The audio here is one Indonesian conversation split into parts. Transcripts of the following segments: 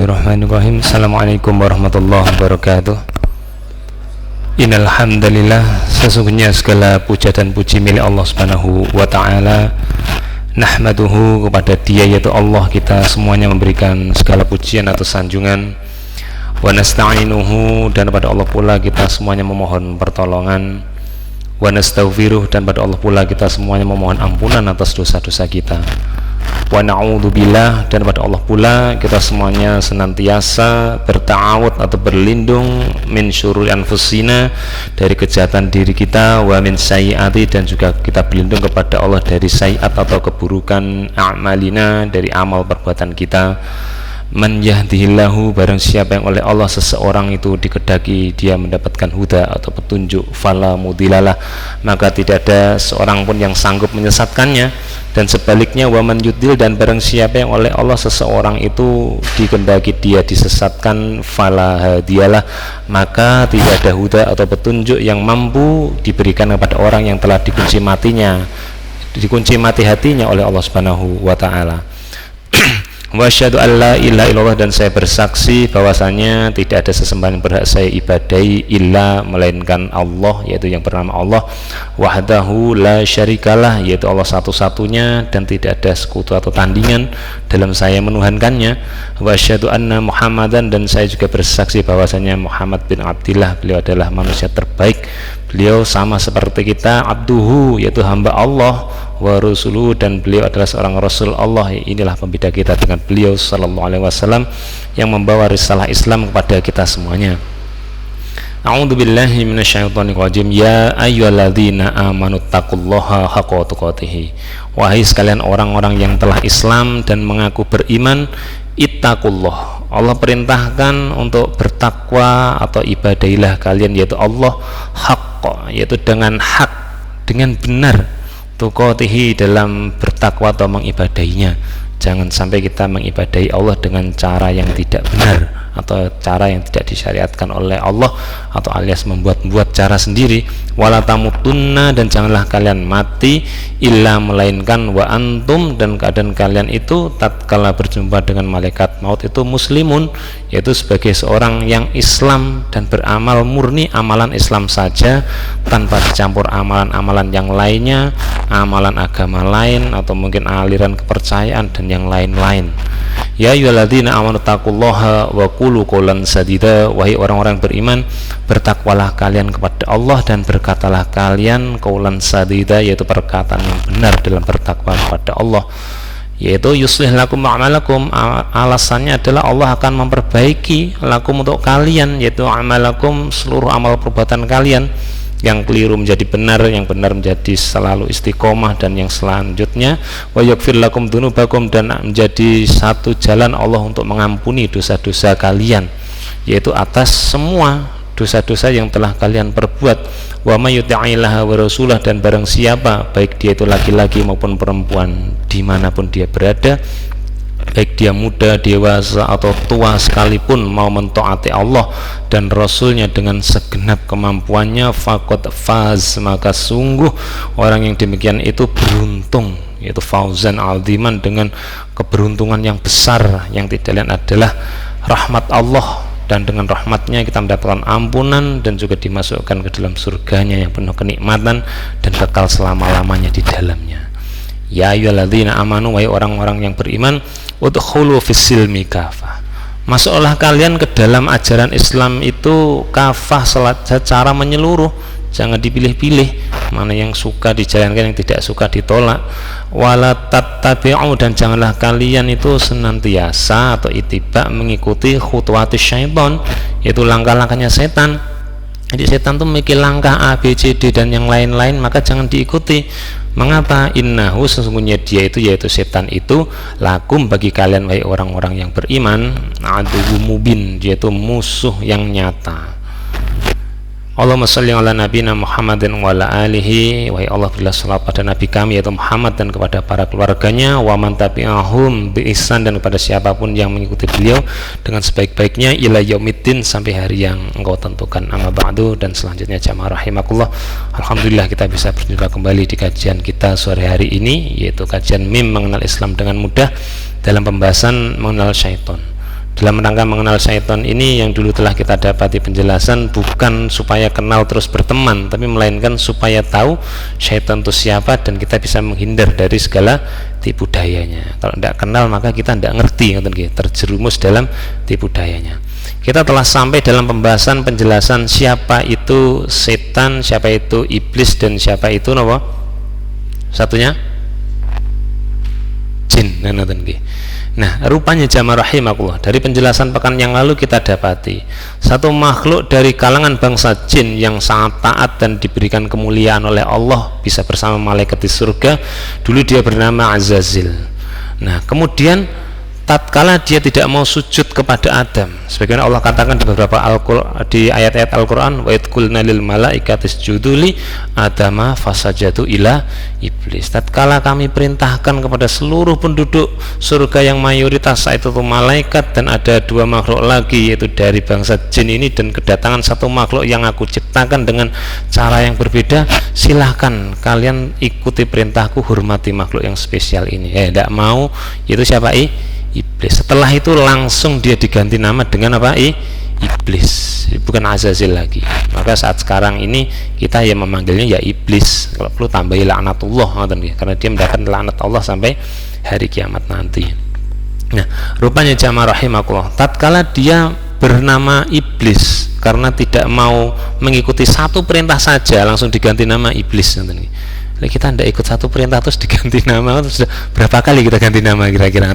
Bismillahirrahmanirrahim. Assalamualaikum warahmatullahi wabarakatuh. Innal hamdalillah, sesungguhnya segala puja dan puji milik Allah Subhanahu wa taala. Nahmaduhu, kepada Dia yaitu Allah kita semuanya memberikan segala pujian atau sanjungan. Wa nasta'inuhu, dan pada Allah pula kita semuanya memohon pertolongan. Wa nastaghfiruh, dan pada Allah pula kita semuanya memohon ampunan atas dosa-dosa kita. Wa na'udzubillah, dan pada Allah pula kita semuanya senantiasa berta'awud atau berlindung min syururi anfusina, dari kejahatan diri kita, wa min sayyiati, dan juga kita berlindung kepada Allah dari sayyiat atau keburukan a'malina, dari amal perbuatan kita. Man yahdihillahu, barang siapa yang oleh Allah seseorang itu dikehendaki dia mendapatkan huda atau petunjuk, fala mudhillalah, maka tidak ada seorang pun yang sanggup menyesatkannya. Dan sebaliknya, wa man yudhil, dan barang siapa yang oleh Allah seseorang itu dikehendaki dia disesatkan, fala hadiyalah, maka tidak ada huda atau petunjuk yang mampu diberikan kepada orang yang telah dikunci mati hatinya oleh Allah Subhanahu wa taala. Wa asyhadu an la ilaha illallah, dan saya bersaksi bahwasanya tidak ada sesembahan yang berhak saya ibadahi illa, melainkan Allah, yaitu yang bernama Allah, wahdahu la syarikalah, yaitu Allah satu-satunya dan tidak ada sekutu atau tandingan dalam saya menuhankannya. Wa asyhadu anna Muhammadan, dan saya juga bersaksi bahwasanya Muhammad bin Abdillah, beliau adalah manusia terbaik. Beliau sama seperti kita, abduhu, yaitu hamba Allah, wa rasuluhu, dan beliau adalah seorang rasul Allah. Inilah pembeda kita dengan beliau sallallahu alaihi wasallam yang membawa risalah Islam kepada kita semuanya. A'udzubillahi minasyaitonirrajim. Ya ayyuhalladzina amanu taqullaha haqqa tuqatih. Wahai sekalian orang-orang yang telah Islam dan mengaku beriman, ittaqullah, Allah perintahkan untuk bertakwa atau ibadahilah kalian yaitu Allah haqqa, yaitu dengan hak, dengan benar, tuqatihi, dalam bertakwa atau mengibadahinya. Jangan sampai kita mengibadahi Allah dengan cara yang tidak benar atau cara yang tidak disyariatkan oleh Allah, atau alias membuat-buat cara sendiri. Wala tamutunna, dan janganlah kalian mati illa, melainkan wa antum, dan keadaan kalian itu tatkala berjumpa dengan malaikat maut itu muslimun, yaitu sebagai seorang yang Islam dan beramal murni amalan Islam saja tanpa dicampur amalan-amalan yang lainnya, amalan agama lain atau mungkin aliran kepercayaan dan yang lain-lain. Ya ayyuhalladzina amanu taqullaha wa qulu qawlan sadida. Wahai orang-orang beriman, bertakwalah kalian kepada Allah dan berkatalah kalian qawlan sadida, yaitu perkataan yang benar dalam bertakwa kepada Allah, yaitu yuslih lakum a'malakum. Alasannya adalah Allah akan memperbaiki lakum untuk kalian, yaitu amalakum, seluruh amal perbuatan kalian. Yang keliru menjadi benar, yang benar menjadi selalu istiqomah, dan yang selanjutnya wa yaghfir lakum dzunubakum, dan menjadi satu jalan Allah untuk mengampuni dosa-dosa kalian, yaitu atas semua dosa-dosa yang telah kalian perbuat. Wa may yuti'illaha wa rasulah, dan barang siapa, baik dia itu laki-laki maupun perempuan, dimanapun dia berada, baik dia muda, dewasa atau tua sekalipun, mau mentaati Allah dan Rasulnya dengan segenap kemampuannya, faqad faz, maka sungguh orang yang demikian itu beruntung, yaitu fauzan aziman, dengan keberuntungan yang besar yang tidak lain adalah rahmat Allah, dan dengan rahmatnya kita mendapatkan ampunan dan juga dimasukkan ke dalam surganya yang penuh kenikmatan dan kekal selama-lamanya di dalamnya. Ya ayyuhalladzina amanu, wahai orang-orang yang beriman, udkhulu fis-silmi kafah, masuklah kalian ke dalam ajaran Islam itu kafah, secara menyeluruh, jangan dipilih-pilih, mana yang suka dijalankan, yang tidak suka ditolak. Wala tattabi'u, dan janganlah kalian itu senantiasa atau ittiba mengikuti khutuwatis syaitan, yaitu langkah-langkahnya setan. Jadi setan itu memiliki langkah A, B, C, D dan yang lain-lain, maka jangan diikuti. Mengapa? Innahu, sesungguhnya dia itu, yaitu setan itu, lakum, bagi kalian wahai orang-orang yang beriman, aduwwum mubin, yaitu musuh yang nyata. Allahumma shalli ala nabiyina Muhammadin wa ala alihi. Wahai Allah, berilah salat pada nabi kami yaitu Muhammad dan kepada para keluarganya, wa man tabi'ahum bi ihsan, dan kepada siapapun yang mengikuti beliau dengan sebaik-baiknya, ila yaumiddin, sampai hari yang engkau tentukan. Amma ba'du, dan selanjutnya jamaah rahimakumullah, alhamdulillah kita bisa berjumpa kembali di kajian kita sore hari ini, yaitu kajian MIM mengenal Islam dengan mudah dalam pembahasan mengenal syaitan. dalam rangka mengenal syaitan ini yang dulu telah kita dapati penjelasan, bukan supaya kenal terus berteman, tapi melainkan supaya tahu syaitan itu siapa dan kita bisa menghindar dari segala tipu dayanya. Kalau tidak kenal maka kita tidak ngerti, terjerumus dalam tipu dayanya. Kita telah sampai dalam pembahasan penjelasan siapa itu setan, siapa itu iblis, dan siapa itu apa? Satunya jin. Nah, rupanya jamaah rahimakumullah, dari penjelasan pekan yang lalu kita dapati satu makhluk dari kalangan bangsa jin yang sangat taat dan diberikan kemuliaan oleh Allah, bisa bersama malaikat di surga. Dulu dia bernama Azazil. Nah, kemudian tatkala dia tidak mau sujud kepada Adam, sebagaimana Allah katakan di beberapa di ayat-ayat Al-Quran, wa idh qulna lil malaikati isjudu li adama fasajadu ila iblis. Tatkala kami perintahkan kepada seluruh penduduk surga yang mayoritas saat itu malaikat, dan ada dua makhluk lagi yaitu dari bangsa jin ini, dan kedatangan satu makhluk yang aku ciptakan dengan cara yang berbeda, silahkan kalian ikuti perintahku, hormati makhluk yang spesial ini. Tidak mau, yaitu siapa? Iblis. Setelah itu langsung dia diganti nama dengan apa? Iblis, bukan Azazil lagi. Maka saat sekarang ini kita yang memanggilnya ya iblis. Kalau perlu tambahi laknatullah, karena dia mendapat laknat Allah sampai hari kiamat nanti. Nah, rupanya jamaah rahimakumullah, tatkala dia bernama iblis karena tidak mau mengikuti satu perintah saja, langsung diganti nama iblis. Kita tidak ikut satu perintah terus diganti nama. Terus berapa kali kita ganti nama kira-kira?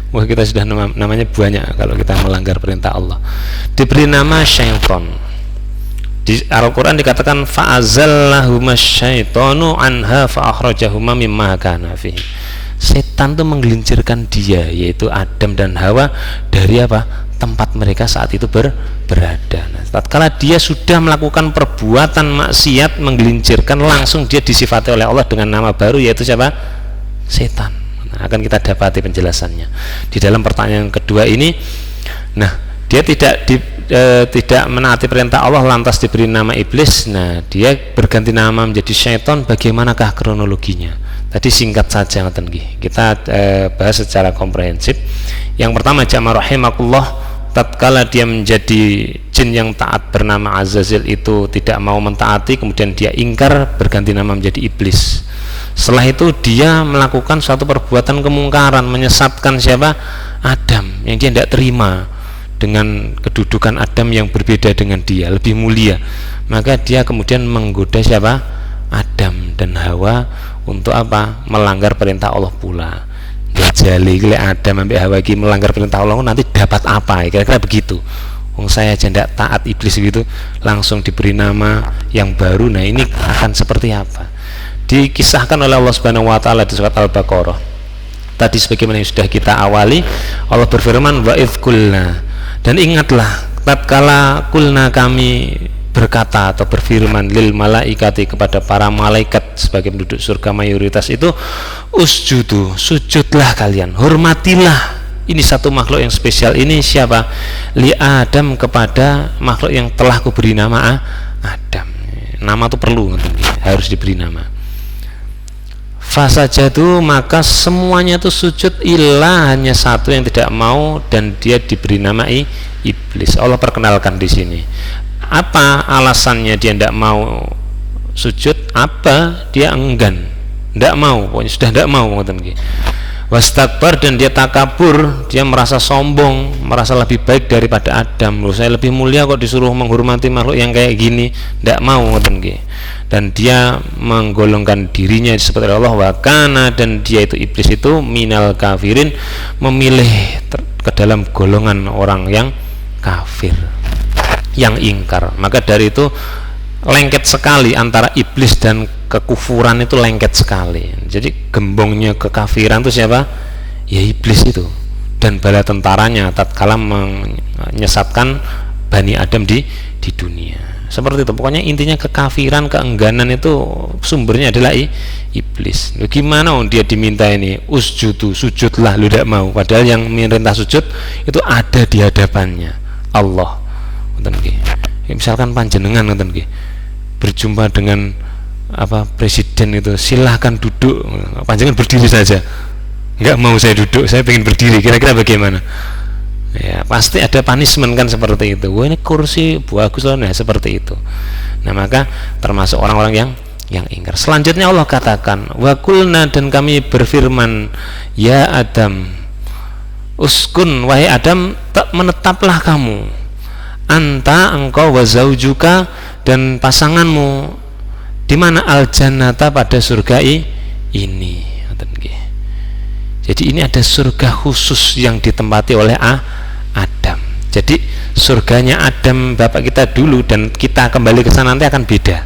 Wah, kita sudah namanya banyak kalau kita melanggar perintah Allah. Diberi nama syaitan. Di Al-Quran dikatakan fa'azallahuma syaitanu anha fa'akhrajahuma mimma kana fihi. Setan itu menggelincirkan dia, yaitu Adam dan Hawa, dari apa? Tempat mereka saat itu berada. Nah, tatkala dia sudah melakukan perbuatan maksiat, menggelincirkan, langsung dia disifati oleh Allah dengan nama baru, yaitu siapa? Setan. Nah, akan kita dapati penjelasannya di dalam pertanyaan kedua ini. Nah, dia tidak menaati perintah Allah, lantas diberi nama iblis. Nah, dia berganti nama menjadi syaitan. Bagaimanakah kronologinya? Tadi singkat saja, kita bahas secara komprehensif. Yang pertama, jamaah rahimakumullah, tatkala dia menjadi jin yang taat bernama Azazil itu tidak mau mentaati, kemudian dia ingkar, berganti nama menjadi iblis. Setelah itu dia melakukan suatu perbuatan kemungkaran, menyesatkan siapa? Adam, yang dia tidak terima dengan kedudukan Adam yang berbeda dengan dia, lebih mulia. Maka dia kemudian menggoda siapa? Adam dan Hawa untuk apa? Melanggar perintah Allah pula. Jali Adam sampai Hawa lagi melanggar perintah Allah, nanti dapat apa? Kira-kira begitu. Saya aja tidak taat, iblis gitu, langsung diberi nama yang baru. Nah, ini akan seperti apa? Dikisahkan oleh Allah Subhanahu wa taala di surat Al-Baqarah. Tadi sebagaimana yang sudah kita awali, Allah berfirman, wa idh qulna, dan ingatlah tatkala kulna kami berkata atau berfirman lil malaikati kepada para malaikat sebagai penduduk surga mayoritas itu, usjudu, sujudlah kalian, hormatilah ini satu makhluk yang spesial ini, siapa? Li Adam, kepada makhluk yang telah kuberi nama Adam. Nama itu perlu, harus diberi nama. Fasajadu, maka semuanya itu sujud, ilah hanya satu yang tidak mau, dan dia diberi nama iblis. Allah perkenalkan di sini. Apa alasannya dia tidak mau sujud? Apa? Dia enggan, tidak mau, pokoknya sudah tidak mau. Wastakbar, dan dia takabur, dia merasa sombong, merasa lebih baik daripada Adam. Loh, saya lebih mulia kok disuruh menghormati makhluk yang kayak gini, tidak mau. Dan dia menggolongkan dirinya seperti Allah, wakana, dan dia itu iblis itu minal kafirin, memilih ke dalam golongan orang yang kafir, yang ingkar. Maka dari itu lengket sekali antara iblis dan kekufuran, itu lengket sekali. Jadi gembongnya kekafiran itu siapa? Ya iblis itu, dan bala tentaranya tatkala menyesatkan Bani Adam di dunia. Seperti itu. Pokoknya intinya kekafiran, keengganan itu sumbernya adalah iblis. Loh, gimana dia diminta ini usjudu, sujudlah, lu tidak mau, padahal yang memerintah sujud itu ada di hadapannya Allah. Misalkan panjenengan berjumpa dengan presiden itu, silahkan duduk, panjenengan berdiri saja, nggak mau saya duduk, saya pengen berdiri, kira-kira bagaimana? Ya, pasti ada punishment kan seperti itu. Wah, ini kursi bagus loh, nah seperti itu. Nah, maka termasuk orang-orang yang ingkar. Selanjutnya Allah katakan, wa qulna, dan kami berfirman, ya Adam, uskun, wahai Adam, menetaplah kamu, anta, engkau, wa zaujuka, dan pasanganmu, di mana al jannata, pada surga ini. Jadi ini ada surga khusus yang ditempati oleh Adam. Jadi surganya Adam bapak kita dulu dan kita kembali ke sana nanti akan beda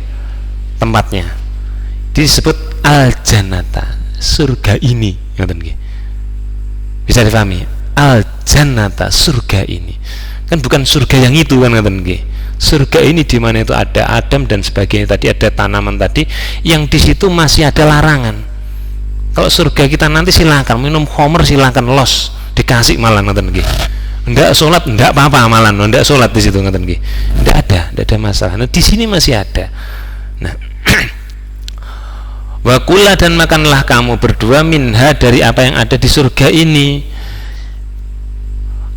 tempatnya. Disebut al jannata, surga ini. Bisa difahami? Al jannata, surga ini. Kan bukan surga yang itu kan, surga ini di mana itu ada Adam dan sebagainya, tadi ada tanaman tadi yang di situ masih ada larangan. Kalau surga kita nanti silakan minum khamr, silakan los, dikasih malah enggak sholat enggak apa-apa, malah enggak sholat di situ enggak ada masalah. Nah, di sini masih ada. Nah, wa kula, dan makanlah kamu berdua, minha, dari apa yang ada di surga ini,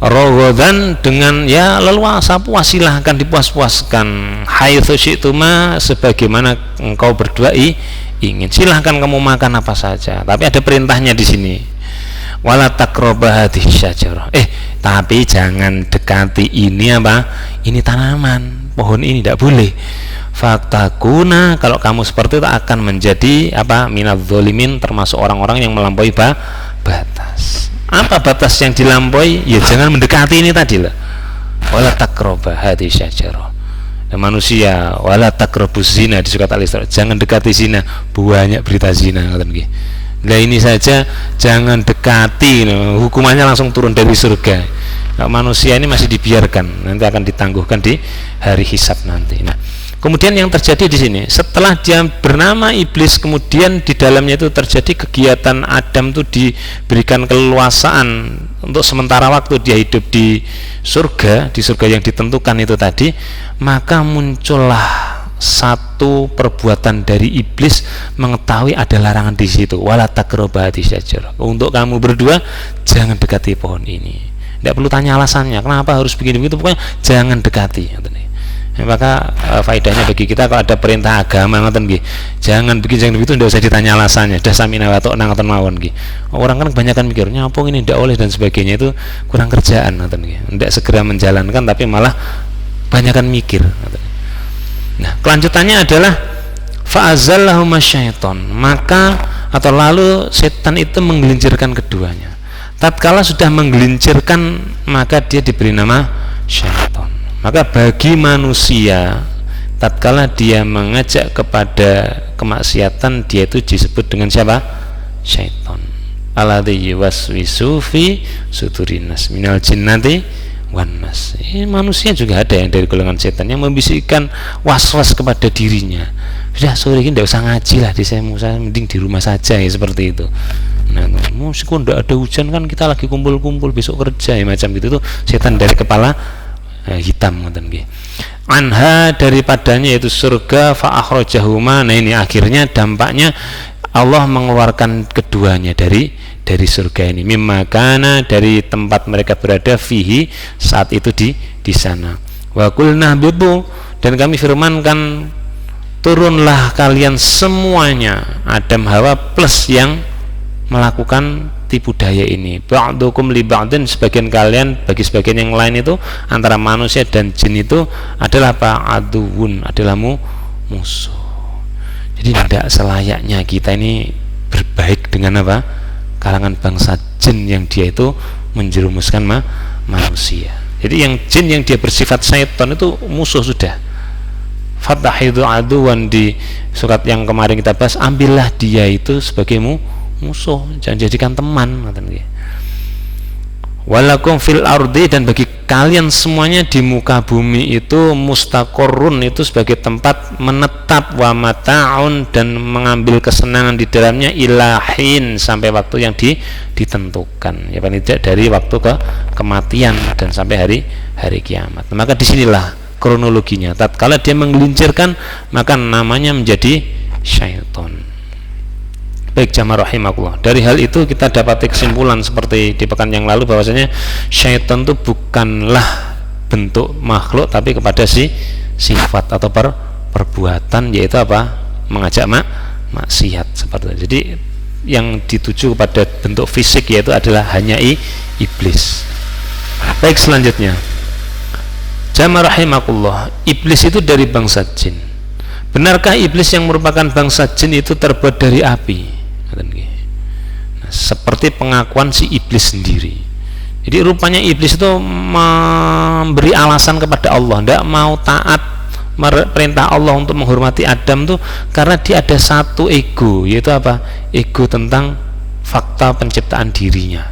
rogodan, dengan ya leluasa, puas, silahkan dipuas-puaskan, haitsu syi'tuma, sebagaimana engkau berdua ingin, silahkan kamu makan apa saja, tapi ada perintahnya di sini, wala taqrabah hadhihi syajarah, tapi jangan dekati ini apa, ini tanaman, pohon ini tidak boleh, faktakuna, kalau kamu seperti itu akan menjadi apa, minadz zalimin, termasuk orang-orang yang melampaui batas. Apa batas yang dilampaui? Ya jangan mendekati ini tadi lah, wala taqrabah hadhihi syajarah. Manusia, wala taqrabuz zina di surat Al-Isra, jangan dekati zina, banyak berita zina. Nah ini saja jangan dekati, hukumannya langsung turun dari surga. Manusia ini masih dibiarkan, nanti akan ditangguhkan di hari hisab nanti. Nah, kemudian yang terjadi di sini, setelah dia bernama iblis, kemudian di dalamnya itu terjadi kegiatan Adam itu diberikan keleluasaan untuk sementara waktu dia hidup di surga yang ditentukan itu tadi, maka muncullah satu perbuatan dari iblis mengetahui ada larangan di situ, wala taqrabah hadhihi syajarah, untuk kamu berdua jangan dekati pohon ini. Tidak perlu tanya alasannya kenapa harus begini begitu, pokoknya jangan dekati. Maka faedahnya bagi kita kalau ada perintah agama jangan begini jangan begitu, tidak usah ditanya alasannya, dah samina wa ta'na ngoten mawon. Orang kan kebanyakan mikir nyapung ini tidak oleh dan sebagainya, itu kurang kerjaan, tidak segera menjalankan tapi malah kebanyakan mikir. Nah, kelanjutannya adalah fa'azallahuma syaiton, maka atau lalu setan itu menggelincirkan keduanya. Tatkala sudah menggelincirkan, maka dia diberi nama syaiton. Maka bagi manusia, tatkala dia mengajak kepada kemaksiatan, dia itu disebut dengan siapa? Syaiton. Alladzi yuwaswisu fi sudurinas minal jinnati wan nas. Manusia juga ada yang dari golongan setan yang membisikkan was-was kepada dirinya. Sudah sore ini tidak usah ngaji lah, saya mending di rumah saja, ya seperti itu. Nah, meskipun tidak ada hujan kan kita lagi kumpul-kumpul besok kerja, ya macam gitu tuh setan dari kepala hitam anha, daripadanya yaitu surga, fa akhrajahuma. Nah ini akhirnya dampaknya Allah mengeluarkan keduanya dari surga ini, mimma kana, dari tempat mereka berada, fihi, saat itu di sana. Wa qulna bitu, dan kami firmankan turunlah kalian semuanya, Adam Hawa plus yang melakukan tipu daya ini, ba'dukum li ba'din, sebagian kalian bagi sebagian yang lain itu, antara manusia dan jin itu adalah apa? Aduun, adalah musuh. Jadi tidak selayaknya kita ini berbaik dengan apa? Kalangan bangsa jin yang dia itu menjerumuskan manusia. Jadi yang jin yang dia bersifat syaitan itu musuh sudah. Fatahidu aduwan, di surat yang kemarin kita bahas, ambillah dia itu sebagai musuh, jangan jadikan teman. Walakum fil ardi, dan bagi kalian semuanya di muka bumi itu, mustaqorrun, itu sebagai tempat menetap, wa mata'un, dan mengambil kesenangan di dalamnya, ilahin, sampai waktu yang ditentukan, ya paling tidak dari waktu kematian dan sampai hari kiamat. Maka disinilah kronologinya, tatkala dia menggelincirkan maka namanya menjadi syaitan. Baik jamaah rahimakumullah, dari hal itu kita dapat kesimpulan seperti di pekan yang lalu bahwasanya syaitan itu bukanlah bentuk makhluk tapi kepada sifat atau perbuatan, yaitu apa? Mengajak maksiat seperti itu. Jadi yang dituju kepada bentuk fisik yaitu adalah hanya iblis. Baik, selanjutnya jamaah rahimakumullah, iblis itu dari bangsa jin. Benarkah iblis yang merupakan bangsa jin itu terbuat dari api? Nah, seperti pengakuan si iblis sendiri. Jadi rupanya iblis itu memberi alasan kepada Allah, tidak mau taat perintah Allah untuk menghormati Adam tuh karena dia ada satu ego, yaitu apa? Ego tentang fakta penciptaan dirinya.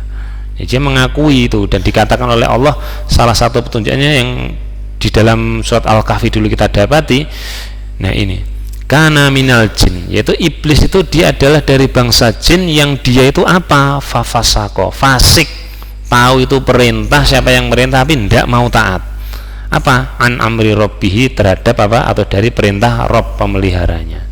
Jadi dia mengakui itu, dan dikatakan oleh Allah, salah satu petunjuknya yang di dalam surat Al-Kahfi dulu kita dapati. Nah ini, kana minal jin, yaitu iblis itu dia adalah dari bangsa jin yang dia itu apa? Fafasako, fasik, tahu itu perintah siapa yang merintah tapi tidak mau taat. Apa? An amri robbihi, terhadap apa? Atau dari perintah Rob pemeliharanya.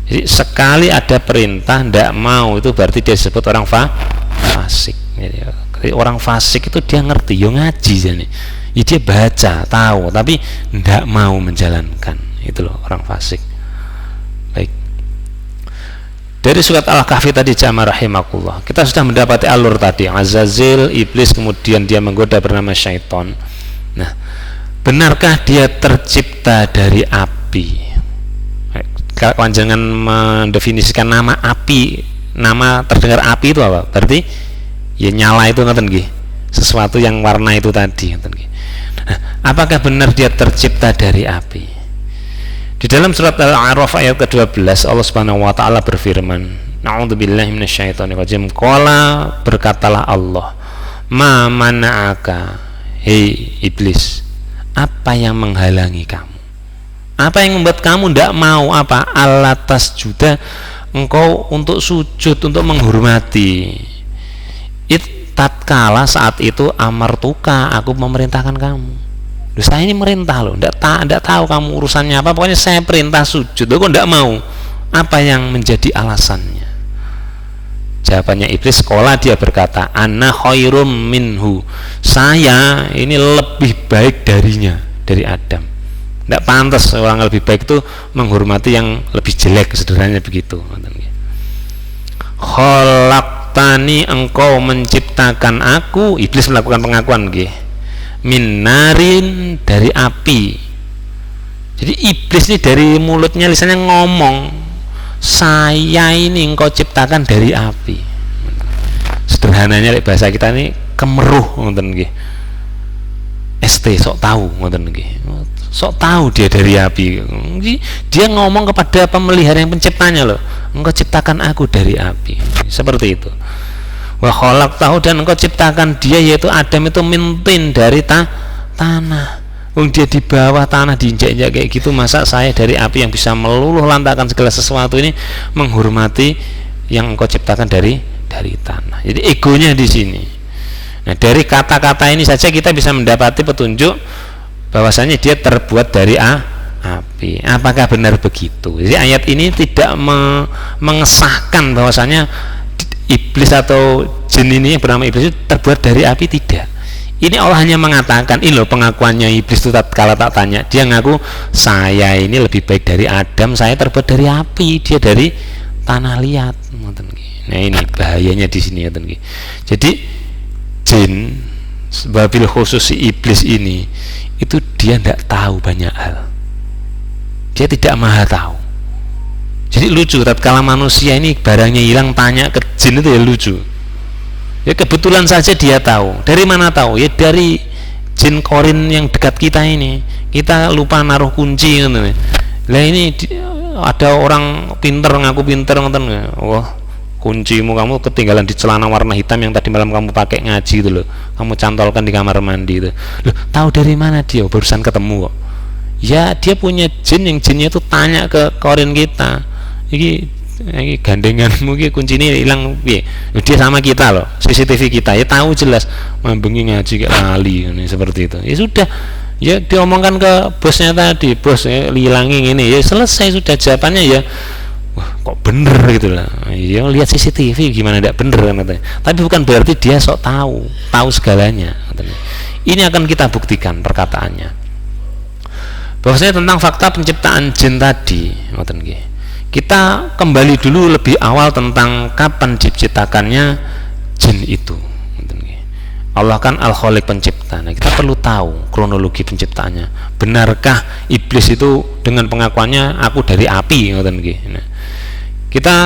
Jadi sekali ada perintah tidak mau, itu berarti dia disebut orang fasik. Jadi orang fasik itu dia ngerti, yo ngaji jadi. Ya, dia baca, tahu, tapi tidak mau menjalankan. Itu loh orang fasik. Baik, dari surat Al-Kahfi tadi jamaah rahimakumullah, kita sudah mendapati alur tadi, Azazil, iblis, kemudian dia menggoda bernama syaiton. Nah, benarkah dia tercipta dari api? Kalau jangan mendefinisikan nama api, nama terdengar api itu apa? Berarti ya nyala itu ngoten nggih, sesuatu yang warna itu tadi ngoten nggih. Nah, apakah benar dia tercipta dari api? Di dalam surat Al-A'raf ayat ke-12 Allah Subhanahu wa taala berfirman, Na'udzubillahi minasyaitonirrajim. Qala, berkatalah Allah, ma mana'aka, hei iblis, apa yang menghalangi kamu? Apa yang membuat kamu tidak mau apa? Alatas juda, engkau untuk sujud, untuk menghormati. Tatkala saat itu amartuka, aku memerintahkan kamu. Loh, saya ini merintah loh, tidak tahu kamu urusannya apa, pokoknya saya perintah sujud, loh, kok tidak mau? Apa yang menjadi alasannya? Jawabannya iblis, sekolah dia berkata, ana khairum minhu, saya ini lebih baik darinya, dari Adam. Tidak pantas orang lebih baik itu menghormati yang lebih jelek, sederhananya begitu. Khalaqtani, engkau menciptakan aku, iblis melakukan pengakuan nggih, min narin, dari api. Jadi iblis ini dari mulutnya, lisannya ngomong, saya ini engkau ciptakan dari api. Sederhananya bahasa kita ini kemeruh ngoten nggih. ST sok tahu ngoten nggih. Sok tahu dia dari api. Dia ngomong kepada pemelihara yang penciptanya loh, engkau ciptakan aku dari api. Seperti itu. Wa khalaqtahu, dan engkau ciptakan dia yaitu Adam itu mintin, dari tanah. Dia di bawah tanah diinjak-injak kayak gitu, masa saya dari api yang bisa meluluh lantakan segala sesuatu ini menghormati yang engkau ciptakan dari tanah. Jadi egonya di sini. Nah, dari kata-kata ini saja kita bisa mendapati petunjuk bahwasanya dia terbuat dari api. Apakah benar begitu? Jadi ayat ini tidak mengesahkan bahwasanya iblis atau jin ini yang bernama iblis itu terbuat dari api, tidak. Ini Allah hanya mengatakan, ini loh pengakuannya iblis itu tatkala tak tanya, dia ngaku saya ini lebih baik dari Adam, saya terbuat dari api, dia dari tanah liat. Nah ini bahayanya di sini. Jadi jin, wabil khusus si iblis ini, itu dia tidak tahu banyak hal, dia tidak maha tahu. Jadi lucu, tatkala manusia ini barangnya hilang tanya ke jin itu ya lucu. Ya kebetulan saja dia tahu. Dari mana tahu? Ya dari jin korin yang dekat kita ini. Kita lupa naruh kunci gitu. Lah ini ada orang pinter ngaku pinter ngoten. Wah, kuncimu kamu ketinggalan di celana warna hitam yang tadi malam kamu pakai ngaji itu loh. Kamu cantolkan di kamar mandi itu. Loh, tahu dari mana dia? Barusan ketemu kok. Ya dia punya jin, yang jinnya itu tanya ke korin kita. Iki gandenganmu iki kuncinya hilang piye? Dia sama kita loh, CCTV kita ya tahu jelas, mambengi ngaji kayak lali ini, seperti itu. Ya sudah, ya diomongkan ke bosnya tadi, bos ya, hilangin ini, ya selesai sudah jawabannya ya. Wah, kok bener gitu lah. Ya lihat CCTV gimana tidak bener kan katanya. Tapi bukan berarti dia sok tahu segalanya katanya. Ini akan kita buktikan perkataannya. Bahwasanya tentang fakta penciptaan jin tadi, kita kembali dulu lebih awal tentang kapan diciptakannya jin itu. Allah kan Al-Khaliq pencipta. Nah, kita perlu tahu kronologi penciptaannya. Benarkah iblis itu dengan pengakuannya aku dari api? Nah, kita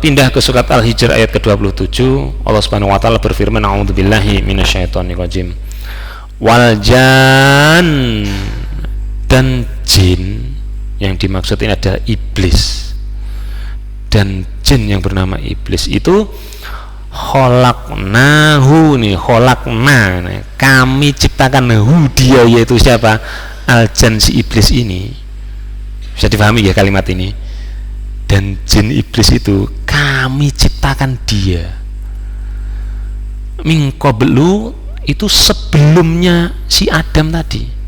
pindah ke surat Al-Hijr ayat ke-27. Allah Subhanahu wa taala berfirman, a'udzubillahi minasyaitonirrajim. Wal jan, dan jin yang dimaksud ini adalah iblis. Dan jin yang bernama iblis itu khalaqnahu nih, khalaqna nih, kami ciptakan dia, yaitu siapa? Al-jan, si iblis ini. Bisa dipahami ya kalimat ini? Dan jin iblis itu kami ciptakan dia min qablu, itu sebelumnya si Adam tadi.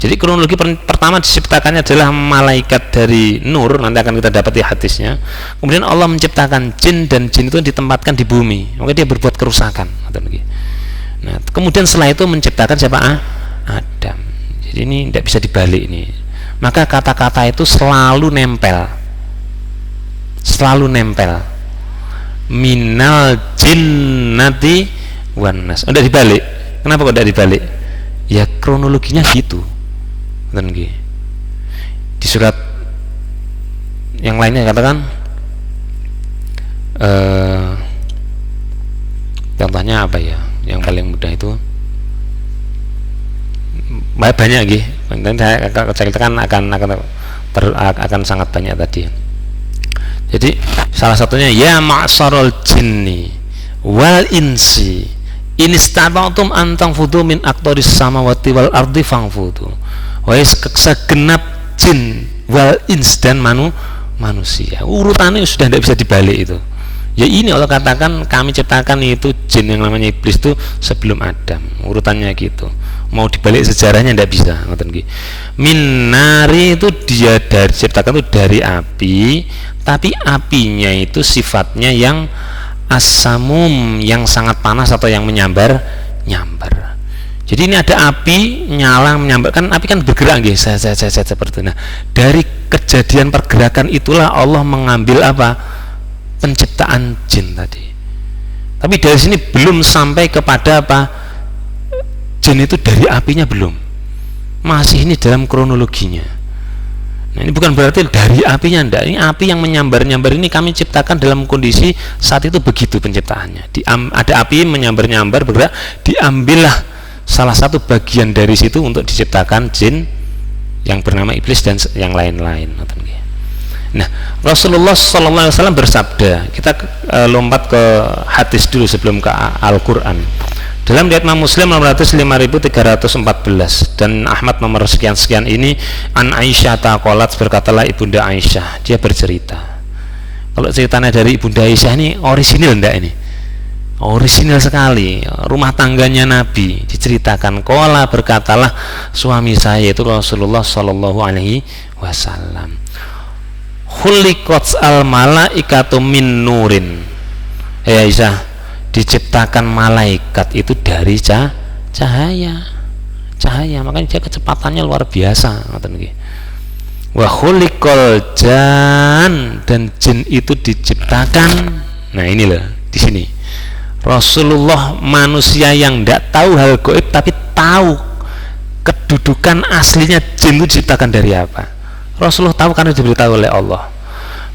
Jadi kronologi pertama diciptakannya adalah malaikat dari nur, nanti akan kita dapat di hadisnya. Kemudian Allah menciptakan jin, dan jin itu ditempatkan di bumi, maka dia berbuat kerusakan. Nah, kemudian setelah itu menciptakan siapa? Adam. Jadi ini tidak bisa dibalik ini. Maka kata-kata itu selalu nempel. Selalu nempel. Minal jinnati wan nas. Tidak dibalik. Kenapa kok tidak dibalik? Ya kronologinya gitu. Di surat yang lainnya katakan contohnya apa ya yang paling mudah itu banyak gitu. Saya kan akan sangat banyak tadi. Jadi salah satunya ya ma'syarul jinni wal insi in istata'tum an tanfudu min aqtaris samawati wal ardi fangfudu. Wahai segenap jin wal ins, dan manusia. Urutannya sudah tidak bisa dibalik itu. Ya ini Allah katakan kami ciptakan itu jin yang namanya iblis itu sebelum Adam. Urutannya gitu. Mau dibalik sejarahnya tidak bisa. Min nari itu dia dari ciptakan itu dari api, tapi apinya itu sifatnya yang asamum, yang sangat panas atau yang menyambar. Jadi ini ada api nyala menyambar, kan api kan bergerak seperti itu. Nah, dari kejadian pergerakan itulah Allah mengambil apa? Penciptaan jin tadi. Tapi dari sini belum sampai kepada apa? Jin itu dari apinya belum. Masih ini dalam kronologinya. Nah, ini bukan berarti dari apinya, enggak. Ini api yang menyambar-nyambar ini kami ciptakan dalam kondisi saat itu begitu penciptaannya. Ada api menyambar-nyambar bergerak, diambillah salah satu bagian dari situ untuk diciptakan jin yang bernama iblis dan yang lain-lain. Nah, Rasulullah SAW bersabda, kita lompat ke hadis dulu sebelum ke Al-Quran. Dalam riwayat Imam Muslim nomor 5314 dan Ahmad nomor sekian-sekian ini, an Aisyah taqalat, berkatalah ibunda Aisyah, dia bercerita. Kalau ceritanya dari ibunda Aisyah ini orisinil enggak ini? Orisinal sekali, rumah tangganya Nabi diceritakan. Qala, berkatalah suami saya itu Rasulullah Shallallahu Alaihi Wasallam, khuliqat al malaikatu min nurin. Ya Aisyah, diciptakan malaikat itu dari cahaya, makanya dia kecepatannya luar biasa. Wa khuliqal jan, dan jin itu diciptakan. Nah ini loh di sini. Rasulullah manusia yang tidak tahu hal gaib tapi tahu kedudukan aslinya jin itu diciptakan dari apa. Rasulullah tahu karena diberitahu oleh Allah.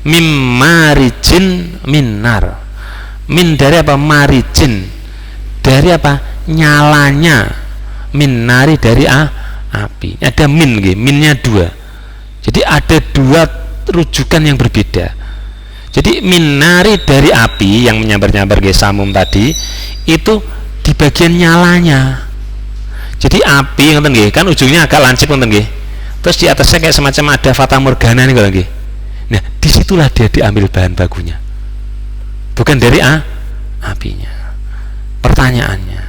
Mim marijin minar. Min dari apa? Marijin dari apa? Nyalanya. Minari dari api. Ada min, minnya dua. Jadi ada dua rujukan yang berbeda. Jadi minari dari api yang menyambar-nyambar samum tadi itu di bagian nyalanya. Jadi api kan ujungnya agak lancip terus di atasnya kayak semacam ada fata morgana nih kalau nggih. Nah, disitulah dia diambil bahan bakunya. Bukan dari apinya. Pertanyaannya,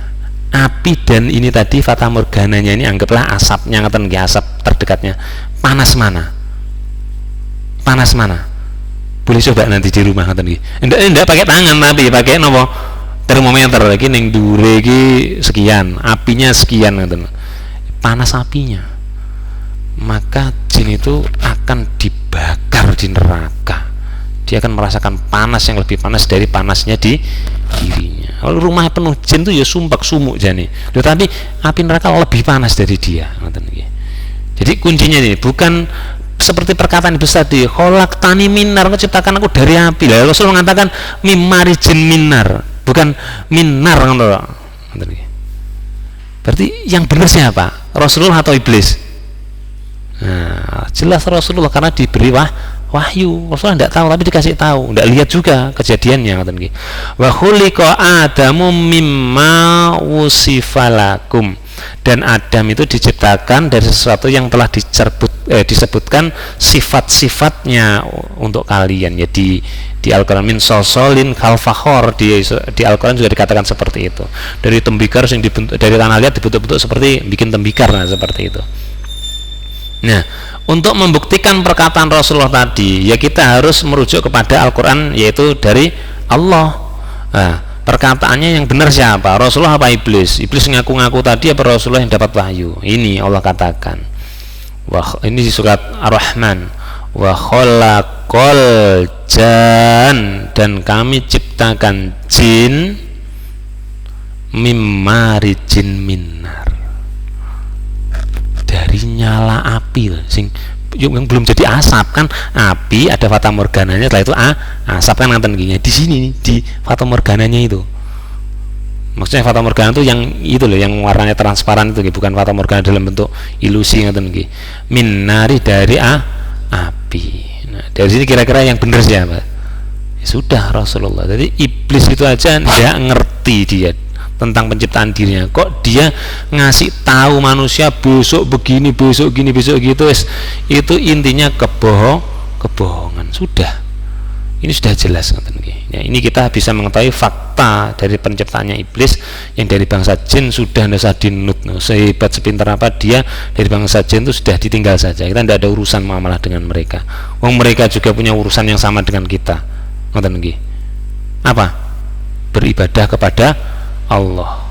api dan ini tadi fata morgananya ini anggaplah asapnya asap terdekatnya. Panas mana? panas mana? Boleh coba nanti di rumah ngoten nggih. Ndak pakai tangan tapi pakai napa? Termometer iki ning dhuwure iki sekian, apinya sekian ngoten. Panas apinya. Maka jin itu akan dibakar di neraka. Dia akan merasakan panas yang lebih panas dari panasnya di dirinya. Kalau rumah penuh jin tuh ya sumpak sumuk jane. Tetapi api neraka lebih panas dari dia ngoten nggih. Jadi kuncinya ini bukan seperti perkataan Ibu tadi, khalaqtani minar, engkau ciptakan aku dari api. Lah Rasul mengatakan mimarijin minar, bukan minar ngoten. Berarti yang benar siapa? Rasulullah atau iblis? Nah, jelas Rasulullah karena diberi wahyu. Rasulullah tidak tahu tapi dikasih tahu, tidak lihat juga kejadiannya ngoten nggih. Wa khuliqa Adamu mimma wusifalakum. Dan Adam itu diciptakan dari sesuatu yang telah disebutkan sifat-sifatnya untuk kalian. Jadi di Al-Quran min solsolin kalfakhor, di Al-Quran juga dikatakan seperti itu. Dari tembikar yang dibentuk dari tanah liat dibentuk-bentuk seperti bikin tembikar, nah seperti itu. Nah, untuk membuktikan perkataan Rasulullah tadi, ya kita harus merujuk kepada Al-Quran, yaitu dari Allah. Nah, perkataannya yang benar siapa? Rasulullah apa iblis? Iblis ngaku-ngaku tadi apa Rasulullah yang dapat wahyu? Ini Allah katakan. Wah, ini di surat Ar-Rahman. Wa khalaqal jan, dan kami ciptakan jin mimmarijin minar, dari nyala api sing yang belum jadi asap kan. Api ada fata morgananya, setelah itu asap kan nanti gini di sini nih, di fata morgananya itu. Maksudnya fata morgana itu yang itu loh, yang warnanya transparan itu, bukan fata morgana dalam bentuk ilusi ngoten nggih. Minari dari api. Nah, dari sini kira-kira yang benar siapa? Ya sudah Rasulullah. Jadi iblis itu aja tidak ngerti dia tentang penciptaan dirinya, kok dia ngasih tahu manusia besok begini, besok gini, besok gitu. Itu intinya kebohongan. Sudah, ini sudah jelas. Ya, ini kita bisa mengetahui fakta dari penciptaannya iblis yang dari bangsa jin sudah nasa dinut. Sehebat sepintar apa dia dari bangsa jin itu sudah ditinggal saja. Kita tidak ada urusan muamalah dengan mereka. Wong mereka juga punya urusan yang sama dengan kita. Apa? Beribadah kepada Allah.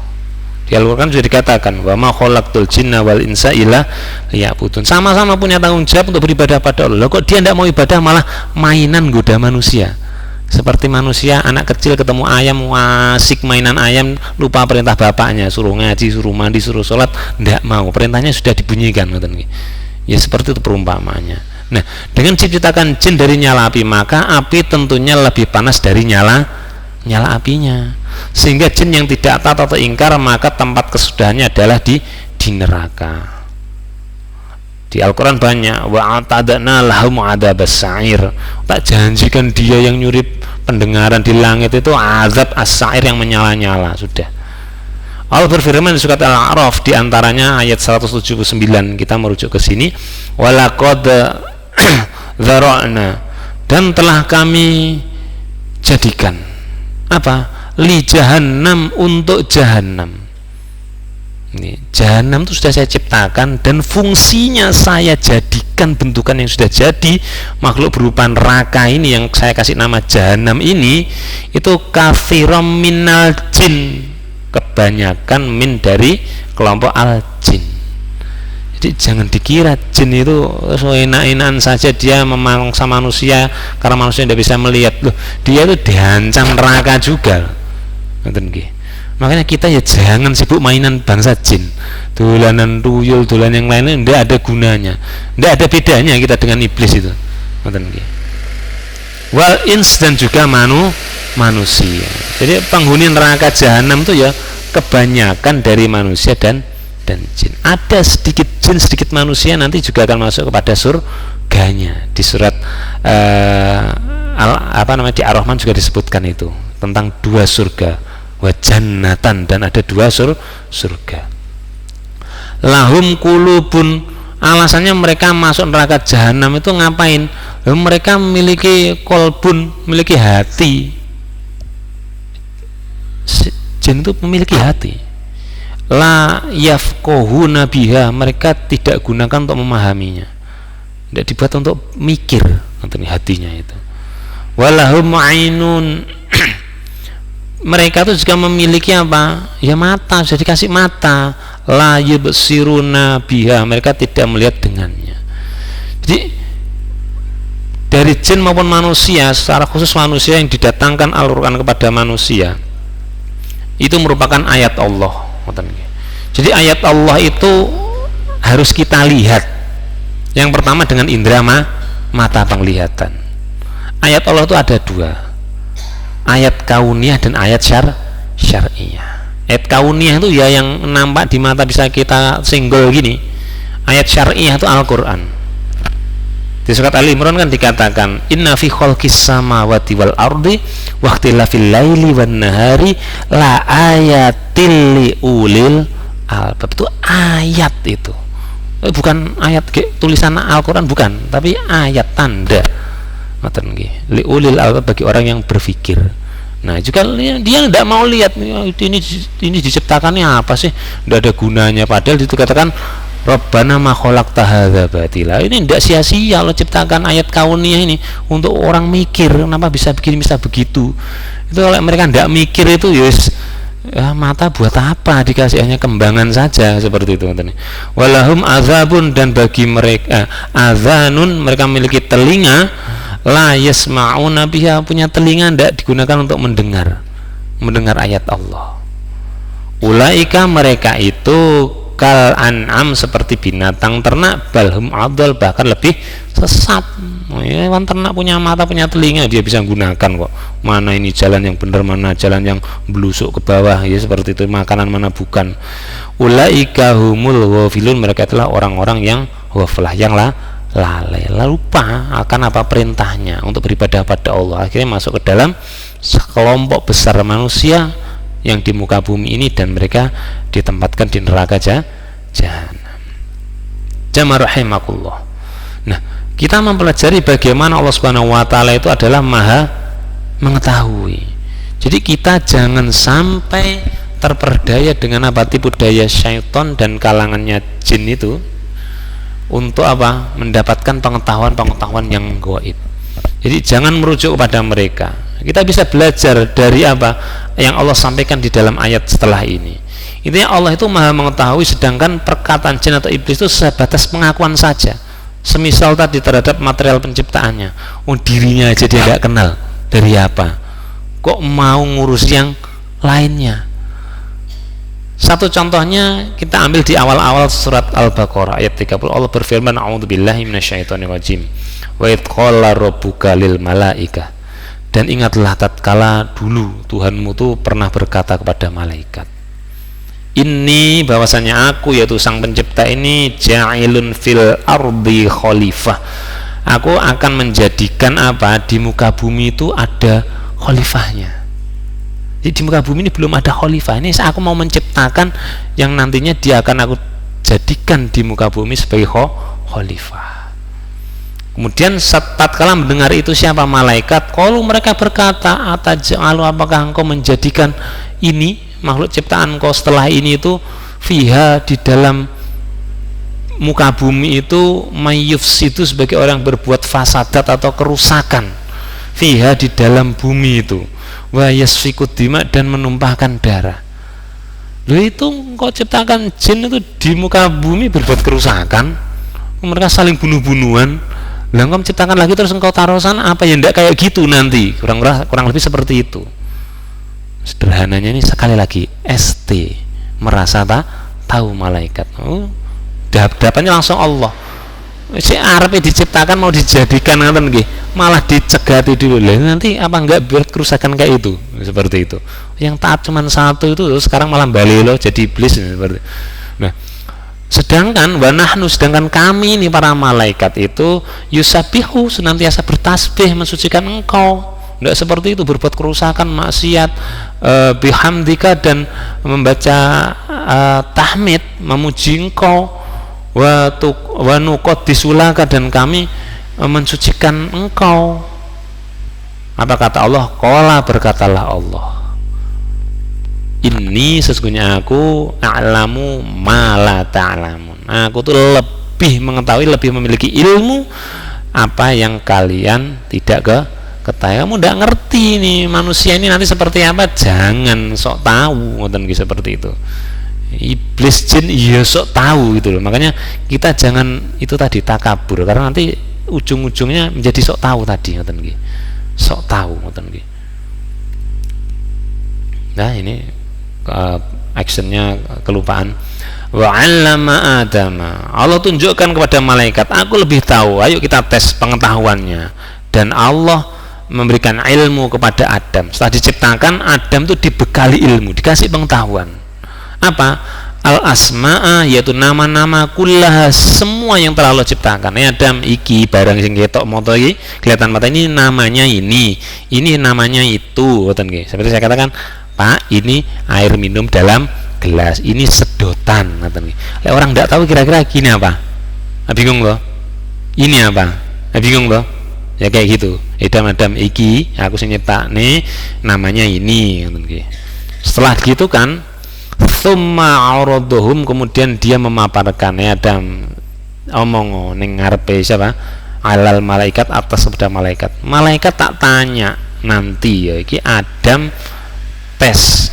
Di Al-Quran sudah dikatakan wa ma khalaqtul jinna wal insa illa liya'budun. Sama-sama punya tanggung jawab untuk beribadah pada Allah. Kok dia tidak mau ibadah, malah mainan goda manusia. Seperti manusia, anak kecil ketemu ayam, asik mainan ayam, lupa perintah bapaknya, suruh ngaji, suruh mandi, suruh sholat, tidak mau, perintahnya sudah dibunyikan. Ya seperti itu perumpamaannya. Nah, dengan diciptakan jin dari nyala api, maka api tentunya lebih panas dari nyala apinya, sehingga jin yang tidak taat atau ingkar, maka tempat kesudahannya adalah di neraka. Di Al-Quran banyak, wa atadna lahum adzabas sa'ir, tak janjikan dia yang nyuri pendengaran di langit itu azab as-sa'ir yang menyala-nyala. Sudah, Allah berfirman di surat Al-A'raf, di antaranya ayat 179, kita merujuk ke sini, walaqad dzara'na, dan telah kami jadikan apa? Li jahannam, untuk jahannam. Ini jahannam itu sudah saya ciptakan dan fungsinya saya jadikan bentukan yang sudah jadi, makhluk berupa neraka ini yang saya kasih nama jahannam ini, itu katsiram minal jin, kebanyakan min dari kelompok al jin. Jadi jangan dikira jin itu so enak-enakan saja dia memangsa manusia karena manusia tidak bisa melihat. Loh, dia itu diancam neraka juga. Makanya kita ya jangan sibuk mainan bangsa jin, dolanan tuyul, dolan yang lainnya tidak ada gunanya, tidak ada bedanya kita dengan iblis itu. Wal ins, dan juga manusia. Jadi penghuni neraka jahanam itu ya kebanyakan dari manusia dan jin. Ada sedikit jin, sedikit manusia nanti juga akan masuk kepada surganya. Di surat di Ar-Rahman juga disebutkan itu tentang dua surga, wa jannatan, dan ada dua surga. Lahum qulubun, alasannya mereka masuk neraka jahanam itu ngapain? Mereka memiliki kolbun, memiliki hati. Jin itu memiliki hati. La yafqahuna biha, mereka tidak gunakan untuk memahaminya, tidak dibuat untuk mikir. hatinya itu. Walahum ainun mereka itu juga memiliki apa? Ya mata, sudah dikasih mata. La yubsiruna biha, mereka tidak melihat dengannya. Jadi dari jin maupun manusia, secara khusus manusia yang didatangkan Al-Quran kepada manusia, itu merupakan ayat Allah. Jadi ayat Allah itu harus kita lihat. Yang pertama dengan indera mata penglihatan. Ayat Allah itu ada dua, ayat kauniyah dan ayat syar'iyah. Ayat kauniyah itu ya yang nampak di mata bisa kita senggol gini. Ayat syar'iyah itu Al-Quran. Di surat Ali Imran kan dikatakan inna fi khalqis samawati wal ardi wa ikhtilafil laili wan nahari la ayatil liulil albab. Itu ayat itu. Bukan ayat tulisan Al-Quran, bukan, tapi ayat tanda. Ngoten nggih. Liulil albab, bagi orang yang berpikir. Nah, juga dia tidak mau lihat ini diciptakannya apa sih? Tidak ada gunanya, padahal itu katakan Rabbana ma khalaqta hadza batila. Ini tidak sia-sia Allah ciptakan ayat kauniyah ini untuk orang mikir, kenapa bisa begini bisa begitu. Itu kalau mereka tidak mikir itu ya mata buat apa, dikasih hanya kembangan saja seperti itu. Walahum azabun, dan bagi mereka azanun, mereka memiliki telinga, la yasma'una biha, punya telinga tidak digunakan untuk mendengar ayat Allah. Ulaika, mereka itu kal an'am, seperti binatang ternak, balhum adal, bahkan lebih sesat. Hewan ternak punya mata, punya telinga, dia bisa gunakan kok. Mana ini jalan yang benar, mana jalan yang belusuk ke bawah, ya seperti itu, makanan mana bukan. Ulaika humul ghafilun, mereka itulah orang-orang yang ghaflah, yang lalai, lupa akan apa perintahnya untuk beribadah pada Allah. Akhirnya masuk ke dalam sekelompok besar manusia yang di muka bumi ini, dan mereka ditempatkan di neraka jahanam. Jamaah rahimakumullah. Nah, kita mempelajari bagaimana Allah Subhanahu wa taala itu adalah Maha mengetahui. Jadi kita jangan sampai terperdaya dengan apa, tipu daya syaitan dan kalangannya jin itu untuk apa? Mendapatkan pengetahuan yang gaib. Jadi jangan merujuk kepada mereka. Kita bisa belajar dari apa yang Allah sampaikan di dalam ayat setelah ini. Intinya Allah itu Maha mengetahui, sedangkan perkataan jin atau iblis itu sebatas pengakuan saja. Semisal tadi terhadap material penciptaannya, dirinya aja dia nggak kenal, dari apa? Kok mau ngurus yang lainnya? Satu contohnya kita ambil di awal-awal surat Al-Baqarah ayat 30. Allah berfirman, a'udzubillahi minasyaitonirrajim. Wa idz qala rabbuka lil malaikah. Dan ingatlah tatkala dulu Tuhanmu tuh pernah berkata kepada malaikat, ini bahwasanya aku, yaitu sang pencipta ini, ja'ilun fil ardi khalifah, aku akan menjadikan apa, di muka bumi itu ada khalifahnya. Jadi di muka bumi ini belum ada khalifah. Ini aku mau menciptakan yang nantinya dia akan aku jadikan di muka bumi sebagai khalifah. Kemudian tatkala mendengar itu siapa, malaikat, qalu, mereka berkata, ataj'alu, apakah engkau menjadikan ini makhluk ciptaan kau setelah ini itu, fiha, di dalam muka bumi itu, mayyufsidu, sebagai orang berbuat fasadat atau kerusakan, fiha, di dalam bumi itu, wa yasfiku dima, dan menumpahkan darah. Loh, itu engkau ciptakan jin itu di muka bumi berbuat kerusakan, mereka saling bunuh-bunuhan. Lah engkau menciptakan lagi terus engkau taruh sana, apa ya? Ndak kayak gitu nanti, kurang lebih seperti itu. Sederhananya ini sekali lagi ST, merasa tahu malaikat. Dapannya langsung Allah. Si arep diciptakan mau dijadikan ngoten nggih, malah dicegati dulu. Lah nanti apa enggak buat kerusakan kayak itu, seperti itu. Yang taat cuma satu itu sekarang malah balik loh jadi iblis seperti. Nah, sedangkan sedangkan kami ini para malaikat itu yusabihu, senantiasa bertasbih mensucikan engkau. Tidak seperti itu berbuat kerusakan, maksiat, bihamdika, dan membaca tahmid, memuji engkau, wa nuqaddisulaka, dan kami mensucikan engkau. Apa kata Allah? Qala, berkatalah Allah, ini sesungguhnya aku a'lamu ma la ta'lamun. Aku tuh lebih mengetahui, lebih memiliki ilmu apa yang kalian tidak ketahui. Kamu tidak ngerti nih manusia ini nanti seperti apa, jangan sok tahu, ngoten nggih, seperti itu. Iblis jin iya sok tahu gitu loh. Makanya kita jangan itu tadi takabur, karena nanti ujung-ujungnya menjadi sok tahu tadi, ngoten nggih. Sok tahu, ngoten nggih. Nah, ini actionnya kelupaan. Wa 'allama Adama, Allah tunjukkan kepada malaikat, aku lebih tahu, ayo kita tes pengetahuannya. Dan Allah memberikan ilmu kepada Adam. Setelah diciptakan, Adam itu dibekali ilmu, dikasih pengetahuan. Apa? Al-asma'a, yaitu nama-nama kullaha, semua yang telah Allah ciptakan. Ya Adam, iki barang sing ketok moto iki, kelihatan mata, ini namanya ini namanya itu, seperti saya katakan, Pak, ini air minum dalam gelas, ini sedotan. Orang tidak tahu kira-kira gini apa? Bingung loh. Ini apa? Bingung loh. Ya kayak gitu. Adam iki, aku sing nyiptakne namanya ini. Setelah gitu kan, tsumma auraduhum, kemudian dia memaparkan, ya Adam omong ning ngarepe siapa? Alal malaikat, atas kepada malaikat. Malaikat tak tanya nanti ya iki Adam tes.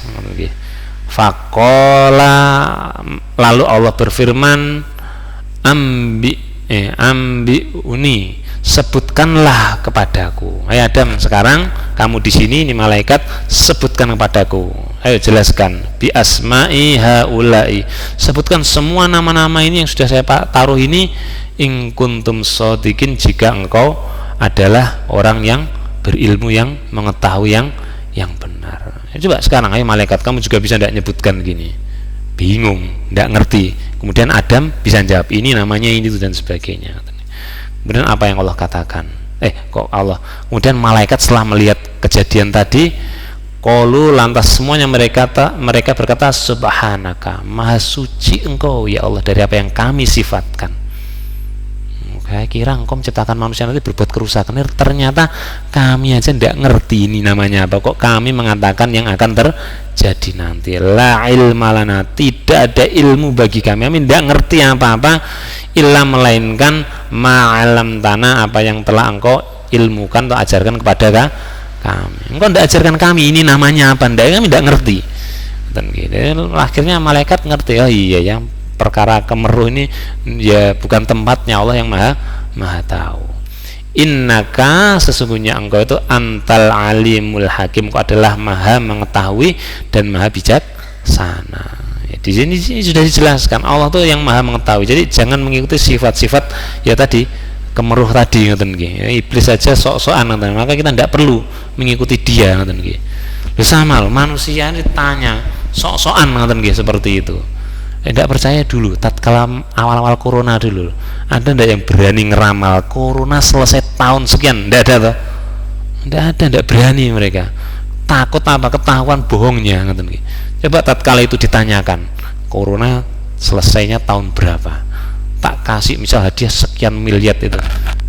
Faqala, lalu Allah berfirman, ambi uni, sebutkanlah kepadaku. Hai Adam, sekarang kamu di sini, ini malaikat, sebutkan kepadaku. Ayo jelaskan, bi asma'i haula'i, sebutkan semua nama-nama ini yang sudah saya taruh ini, in kuntum shodiqin, jika engkau adalah orang yang berilmu, yang mengetahui yang benar. Coba sekarang, ayo malaikat, kamu juga bisa tidak nyebutkan gini, bingung, tidak ngerti. Kemudian Adam bisa jawab, ini namanya ini dan sebagainya. Kemudian apa yang Allah katakan? Kok Allah? Kemudian malaikat setelah melihat kejadian tadi, qalu, lantas semuanya mereka berkata, subhanaka, maha suci engkau ya Allah dari apa yang kami sifatkan. Saya kira engkau menciptakan manusia nanti berbuat kerusakan, ternyata kami aja tidak ngerti ini namanya apa, kok kami mengatakan yang akan terjadi nanti. La ilma lana, tidak ada ilmu bagi kami tidak ngerti apa-apa, illa melainkan ma'alam tanah, apa yang telah engkau ilmukan atau ajarkan kepada kami. Engkau tidak ajarkan kami ini namanya apa, kami tidak ngerti. Dan gitu. Akhirnya malaikat ngerti, oh iya ya, perkara kemeruh ini ya bukan tempatnya Allah yang maha tahu. Innaka, sesungguhnya engkau itu antal alimul hakim, engkau adalah maha mengetahui dan maha bijaksana. Ya, di sini sudah dijelaskan Allah tuh yang maha mengetahui. Jadi jangan mengikuti sifat-sifat ya tadi kemeruh tadi, ngoten nggih. Iblis saja sok-sokan, maka kita tidak perlu mengikuti dia, ngoten nggih. Sama loh, manusia ini tanya sok-sokan, ngoten nggih, seperti itu. Tidak percaya dulu, tatkala awal-awal corona dulu, ada tidak yang berani ngeramal corona selesai tahun sekian? Tidak ada toh? Tidak berani mereka. Takut apa? Ketahuan bohongnya. Coba tatkala itu ditanyakan, corona selesainya tahun berapa? Tak kasih misal hadiah sekian miliar itu,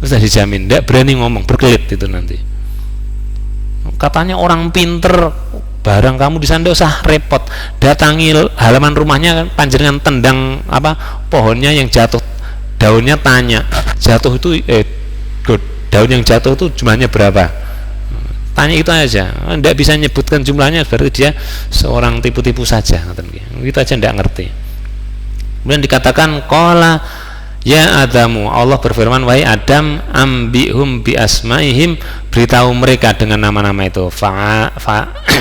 sudah dijamin. Tidak berani ngomong, berkelit itu nanti. Katanya orang pinter, barang kamu di sana usah repot, datangi halaman rumahnya, panjenengan tendang apa pohonnya yang jatuh daunnya, tanya jatuh itu daun yang jatuh itu jumlahnya berapa, tanya itu aja. Tidak bisa nyebutkan jumlahnya, berarti dia seorang tipu-tipu saja, kita aja tidak ngerti. Kemudian dikatakan qala ya Adamu, Allah berfirman, wahai Adam, ambihum bi asmaihim, beritahu mereka dengan nama-nama itu.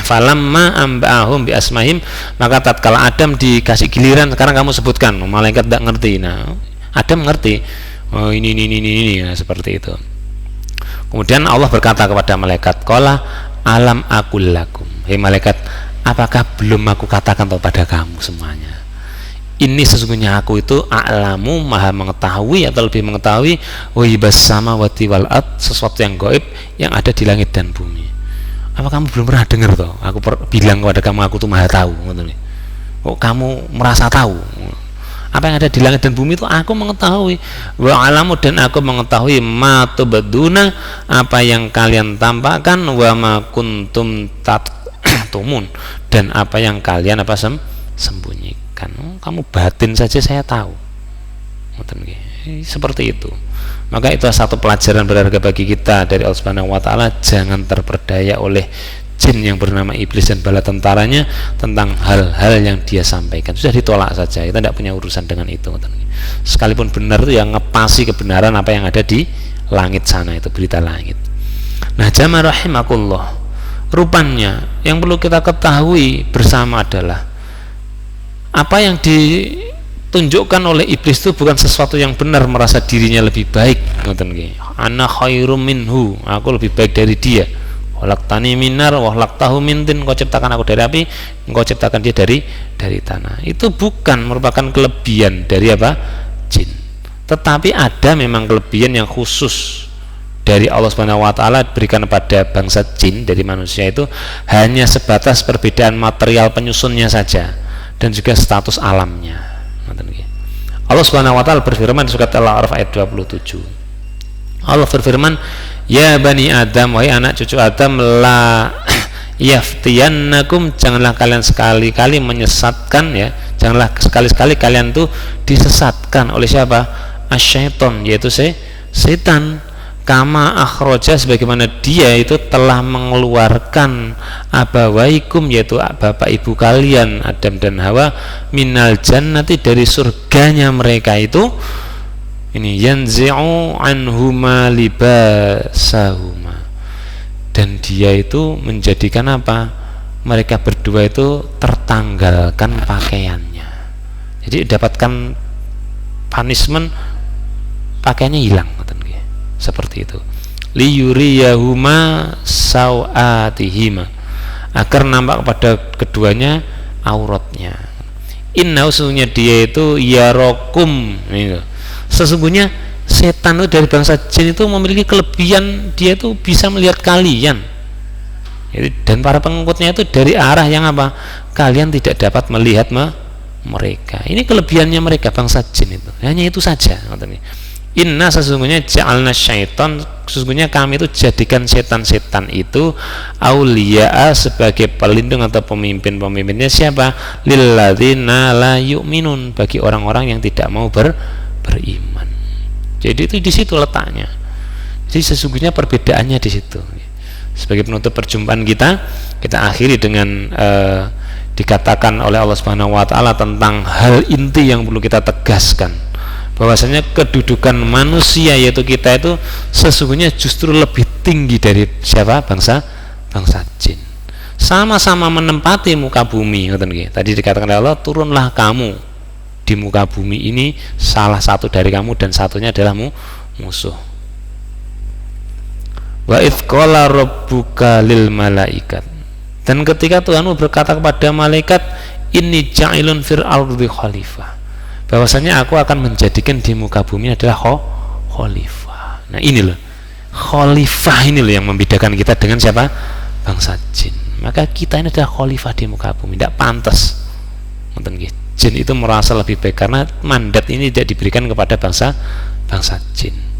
Falamma ambahum bi asmaihim, maka tatkala Adam dikasih giliran, sekarang kamu sebutkan. Malaikat tidak ngerti. Nah, Adam ngerti. Oh ini ya, seperti itu. Kemudian Allah berkata kepada malaikat, qala alam aqul lakum, hei malaikat, apakah belum aku katakan kepada kamu semuanya? Ini sesungguhnya aku itu a'lamu, maha mengetahui atau lebih mengetahui, waibas samawati wal ard, sesuatu yang gaib yang ada di langit dan bumi. Apa kamu belum pernah dengar toh? Aku bilang kepada kamu aku tuh maha tahu. Kok kamu merasa tahu? Apa yang ada di langit dan bumi itu aku mengetahui. Wa alamu, dan aku mengetahui ma tubduna, apa yang kalian tampakkan, wa ma kuntum taktumun, dan apa yang kalian sembunyikan. Kamu batin saja saya tahu. Seperti itu. Maka itu satu pelajaran berharga bagi kita dari Allah Subhanahu wa taala, jangan terperdaya oleh jin yang bernama iblis dan bala tentaranya tentang hal-hal yang dia sampaikan. Sudah ditolak saja, kita tidak punya urusan dengan itu. Sekalipun benar itu yang ngepasi kebenaran apa yang ada di langit sana, itu berita langit. Nah, jamaah rahimakumullah, rupanya yang perlu kita ketahui bersama adalah apa yang ditunjukkan oleh iblis itu bukan sesuatu yang benar, merasa dirinya lebih baik. Ana khairum minhu, aku lebih baik dari dia. Walaktani minar wahlaktahu min tin, kau ciptakan aku dari api, engkau ciptakan dia dari tanah. Itu bukan merupakan kelebihan dari apa? Jin. Tetapi ada memang kelebihan yang khusus dari Allah Subhanahu wa taala berikan pada bangsa jin dari manusia, itu hanya sebatas perbedaan material penyusunnya saja dan juga status alamnya. Allah Subhanahu wa taala berfirman di surat Al-A'raf ayat 27. Allah berfirman, "Ya bani Adam, wahai anak cucu Adam, la yaftiyannakum, janganlah kalian sekali-kali menyesatkan ya, janganlah sekali-kali kalian tuh disesatkan oleh siapa? Asyaiton, yaitu setan. Kama akhroja, sebagaimana dia itu telah mengeluarkan abawaikum, yaitu bapak ibu kalian Adam dan Hawa, minal jannati, dari surganya mereka itu, ini yanzi'u anhuma libasahuma, dan dia itu menjadikan apa? Mereka berdua itu tertanggalkan pakaiannya. Jadi dapatkan punishment, pakaiannya hilang, seperti itu. Liyuriyahuma sawatihima, agar nampak pada keduanya auratnya. Inna, sesungguhnya dia itu yarokum, sesungguhnya setan itu dari bangsa jin itu memiliki kelebihan, dia itu bisa melihat kalian dan para pengikutnya itu dari arah yang apa? Kalian tidak dapat melihat mereka. Ini kelebihannya mereka bangsa jin itu, hanya itu saja. Inna, sesungguhnya ja'alna syaiton, sesungguhnya kami itu jadikan setan-setan itu auliya'a, sebagai pelindung atau pemimpin-pemimpinnya siapa? Lilladzina la yu'minun, bagi orang-orang yang tidak mau beriman. Jadi itu di situ letaknya. Jadi sesungguhnya perbedaannya di situ. Sebagai penutup perjumpaan kita akhiri dengan dikatakan oleh Allah Subhanahu wa taala tentang hal inti yang perlu kita tegaskan, bahwasanya kedudukan manusia, yaitu kita itu sesungguhnya justru lebih tinggi dari siapa? Bangsa jin. Sama-sama menempati muka bumi. Tadi dikatakan oleh Allah, turunlah kamu di muka bumi ini, salah satu dari kamu dan satunya adalah musuh. Wa idz qala rabbuka lil malaikat, dan ketika Tuhanmu berkata kepada malaikat, inni ja'ilun fil ardi khalifah, bahwasanya aku akan menjadikan di muka bumi adalah khalifah. Nah ini loh, khalifah ini loh yang membedakan kita dengan siapa? Bangsa jin. Maka kita ini adalah khalifah di muka bumi, tidak pantas. Jin itu merasa lebih baik karena mandat ini tidak diberikan kepada bangsa jin.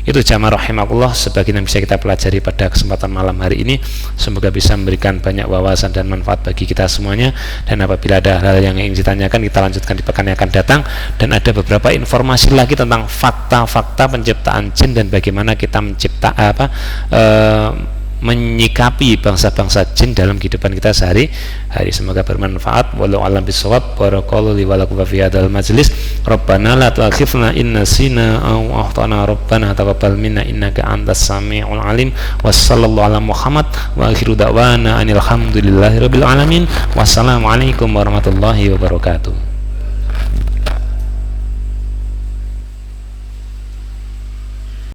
Itu jamaah rahimakumullah sebagian yang bisa kita pelajari pada kesempatan malam hari ini. Semoga bisa memberikan banyak wawasan dan manfaat bagi kita semuanya. Dan apabila ada hal yang ingin ditanyakan, kita lanjutkan di pekan yang akan datang. Dan ada beberapa informasi lagi tentang fakta-fakta penciptaan jin dan bagaimana kita menyikapi bangsa-bangsa jin dalam kehidupan kita sehari-hari. Semoga bermanfaat. Wallahu a'lam bishawab. Barakallahu li wa lakum fi hadzal majlis. Rabbana la tu'akhidhna in nasina aw akhtana, rabbana taqabbal minna innaka antas samiul alim. Wassallallahu ala Muhammad wa akhiru da'wana anil hamdulillahi rabbil alamin. Wassalamu alaikum warahmatullahi wabarakatuh.